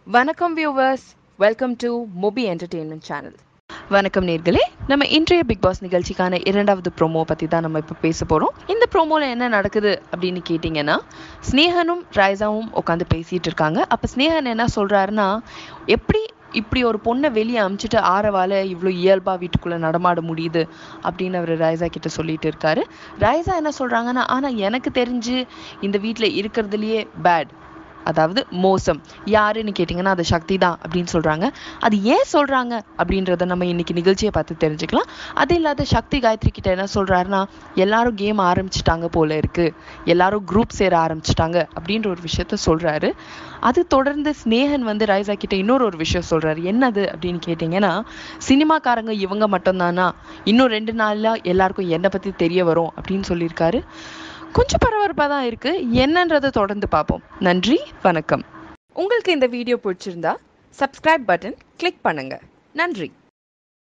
வணக்கம் viewers, welcome to Mobi entertainment channel. வணக்கம் நேர்களே, நம்ம இன்றைய பிக் பாஸ் நிகழ்ச்சிக்கான இரண்டாவது ப்ரோமோ பற்றி தான் நம்ம இப்போ பேச போகிறோம். இந்த ப்ரோமோவில் என்ன நடக்குது அப்படின்னு கேட்டிங்கன்னா, ஸ்னேகனும் ராய்ஸாவும் உட்காந்து பேசிகிட்டு இருக்காங்க. அப்போ ஸ்னேகன் என்ன சொல்கிறாருன்னா, எப்படி இப்படி ஒரு பொண்ணை வெளியே அமுச்சிட்டு ஆரவால் இவ்வளோ இயல்பாக வீட்டுக்குள்ளே நடமாட முடியுது அப்படின்னு அவர் ராய்ஸா கிட்ட சொல்லிட்டு இருக்காரு. ராய்ஸா என்ன சொல்கிறாங்கன்னா, ஆனால் எனக்கு தெரிஞ்சு இந்த வீட்டில் இருக்கிறதுலையே பேட், அதாவது மோசம் யாருன்னு கேட்டிங்கன்னா அது சக்தி தான் அப்படின்னு சொல்கிறாங்க. அது ஏன் சொல்கிறாங்க அப்படின்றத நம்ம இன்னைக்கு நிகழ்ச்சியை பார்த்து தெரிஞ்சுக்கலாம். அது இல்லாத சக்தி காயத்ரி கிட்ட என்ன சொல்கிறாருன்னா, எல்லாரும் கேம் ஆரம்பிச்சிட்டாங்க போல இருக்குது, எல்லாரும் குரூப் சேர ஆரம்பிச்சிட்டாங்க அப்படின்ற ஒரு விஷயத்த சொல்கிறாரு. அது தொடர்ந்து ஸ்னேகன் ராய்ஸா கிட்ட இன்னொரு விஷயம் சொல்கிறாரு. என்னது அப்படின்னு கேட்டிங்கன்னா, சினிமாக்காரங்க இவங்க மட்டும்தானா, இன்னும் 2 நாளில் எல்லாருக்கும் என்னை பற்றி தெரிய வரும் அப்படின்னு சொல்லியிருக்காரு. கொஞ்சம் பரபரப்பாக தான் இருக்குது, என்னன்றதை தொடர்ந்து பார்ப்போம். நன்றி, வணக்கம். உங்களுக்கு இந்த வீடியோ பிடிச்சிருந்தா சப்ஸ்கிரைப் பட்டன் கிளிக் பண்ணுங்க. நன்றி.